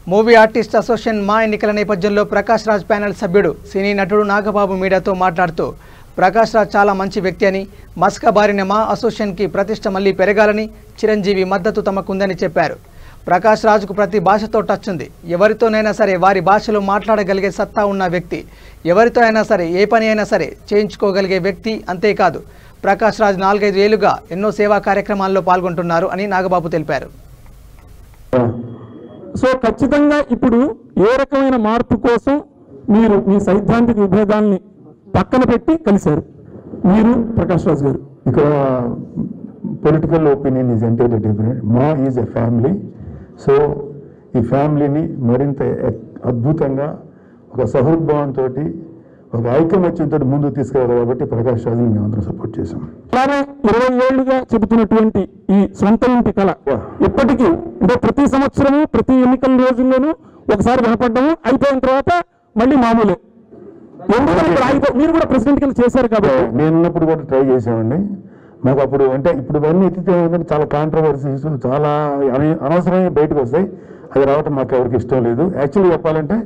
Movie artist association మా ఎన్నికల నేపథ్యంలో ప్రకాష్ రాజ్ ప్యానెల్ సభ్యుడు సినీ నటుడు నాగబాబు మీడియాతో మాట్లాడుతూ ప్రకాష్ రాజ్ చాలా మంచి వ్యక్తి అని మస్క బారిన మా అసోసియేషన్కి ప్రతిష్ట మళ్లీ పెరగాలని చిరంజీవి మద్దతు తమకుందని చెప్పారు. ప్రకాష్ రాజ్కు ప్రతి భాషతో టచ్ ఉంది. ఎవరితోనైనా సరే వారి భాషలో మాట్లాడగలిగే సత్తా ఉన్న వ్యక్తి. ఎవరితో అయినా సరే ఏ పని అయినా సరే చేయించుకోగలిగే వ్యక్తి. అంతేకాదు ప్రకాష్ రాజ్ 4-5 ఏళ్లుగా ఎన్నో సేవా కార్యక్రమాల్లో పాల్గొంటున్నారు అని నాగబాబు తెలిపారు. సో ఖచ్చితంగా ఇప్పుడు ఏ రకమైన మార్పు కోసం మీరు మీ సైద్ధాంతిక విభేదాలని పక్కన పెట్టి కలిశారు మీరు ప్రకాష్ రాజ్ గారు? ఇక్కడ political opinion is entirely different. మా ఈజ్ ఎ ఫ్యామిలీ. సో ఈ ఫ్యామిలీని మరింత అద్భుతంగా ఒక సహృద్భావంతో ఒక ఐకమత్యంతో ముందుకు తీసుకెళ్ళాలి కాబట్టి ప్రకాష్ రాజ్ని మేమందరం సపోర్ట్ చేశాం. అలానే 20 ఏళ్లుగా చెబుతున్నటువంటి ఈ సొంత ఇంటి కళ ఇప్పటికీ అంటే ప్రతి సంవత్సరము ప్రతి ఎన్నికల రోజుల్లోనూ ఒకసారి వినపడ్డము, అయిపోయిన తర్వాత మళ్ళీ మామూలే. మీరు కూడా ప్రెసిడెంట్ కింద చేశారు కాబట్టి నేను ఉన్నప్పుడు కూడా ట్రై చేసామండి. మాకు అప్పుడు అంటే ఇప్పుడు ఇవన్నీ ఎత్తితే చాలా కాంట్రవర్సీస్ చాలా అనవసరమైన బయటకు వస్తాయి. అది రావటం మాకు ఎవరికి ఇష్టం లేదు. యాక్చువల్గా చెప్పాలంటే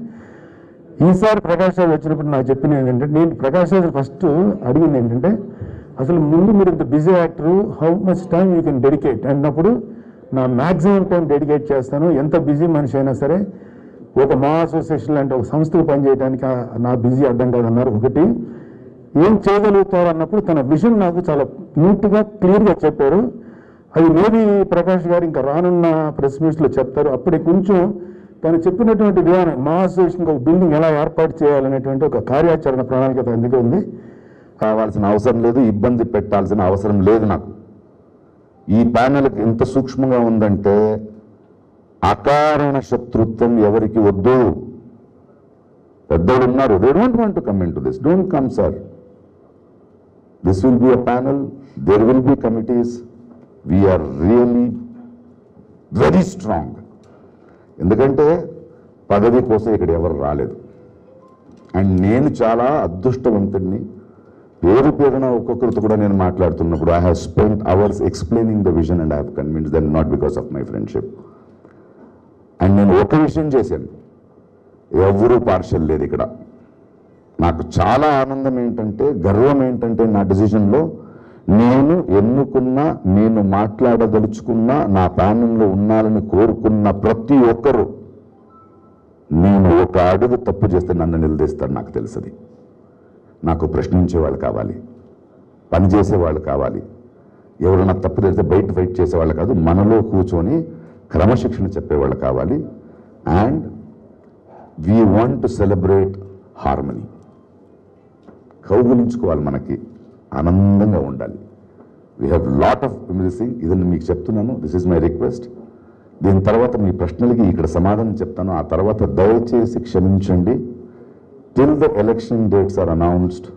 ఈసారి ప్రకాష్ రాజ్ వచ్చినప్పుడు నాకు చెప్పింది ఏంటంటే, నేను ప్రకాష్ రాజ్ ఫస్ట్ అడిగింది ఏంటంటే, అసలు ముందు మీరు ఇంత busy actor, how much time you can dedicate అన్నప్పుడు నా మ్యాక్సిమం టైం డెడికేట్ చేస్తాను. ఎంత బిజీ మనిషి అయినా సరే ఒక మా అసోసియేషన్ లాంటి ఒక సంస్థకు పనిచేయడానికి నా బిజీ అడ్డం కాదన్నారు. ఒకటి ఏం చేయగలుగుతారు అన్నప్పుడు తన విజన్ నాకు చాలా నీట్గా క్లియర్గా చెప్పారు. అది మేబీ ప్రకాష్ గారు ఇంకా రానున్న ప్రెస్ మీట్స్లో చెప్తారు. అప్పుడే కొంచెం తను చెప్పినటువంటి విధానం మా అసోసియేషన్కి ఒక బిల్డింగ్ ఎలా ఏర్పాటు చేయాలనేటువంటి ఒక కార్యాచరణ ప్రణాళిక తన దగ్గర ఉంది. కావాల్సిన అవసరం లేదు, ఇబ్బంది పెట్టాల్సిన అవసరం లేదు. నాకు ఈ ప్యానెల్కి ఎంత సూక్ష్మంగా ఉందంటే అకారణ శత్రుత్వం ఎవరికి వద్దు. పెద్దోళ్ళు ఉన్నారు, they don't want to come into this. Don't come sir. This will be a panel, there will be committees. We're really very strong. ఎందుకంటే పదవి కోసం ఇక్కడ ఎవరు రాలేదు. అండ్ నేను చాలా అదృష్టవంతుడిని. పేరు పేరున ఒక్కొక్కరితో కూడా నేను మాట్లాడుతున్నప్పుడు I have spent hours explaining the vision and I have convince them, not because of my friendship. And నేను ఒక విషయం చేశాను, ఎవరూ పార్షల్ లేదు ఇక్కడ. నాకు చాలా ఆనందం ఏంటంటే, గర్వం ఏంటంటే నా డిసిజన్లో నేను ఎన్నుకున్న, నేను మాట్లాడదలుచుకున్న, నా ప్యానెల్లో ఉండాలని కోరుకున్న ప్రతి ఒక్కరూ నేను ఒక అడుగు తప్పు చేస్తే నన్ను నిలదీస్తారు. నాకు తెలుసది. నాకు ప్రశ్నించే వాళ్ళు కావాలి, పనిచేసే వాళ్ళు కావాలి. ఎవరైనా తప్పు చేస్తే బయట ఫైట్ చేసేవాళ్ళు కాదు, మనలో కూర్చొని క్రమశిక్షణ చెప్పేవాళ్ళు కావాలి. And we want to celebrate harmony. కౌగులించుకోవాలి, మనకి ఆనందంగా ఉండాలి. We have lot of missing. ఇది మీకు చెప్తున్నాను, దిస్ ఈజ్ మై రిక్వెస్ట్. దీని తర్వాత మీ ప్రశ్నలకి ఇక్కడ సమాధానం చెప్తాను. ఆ తర్వాత దయచేసి క్షమించండి. Till the election dates are announced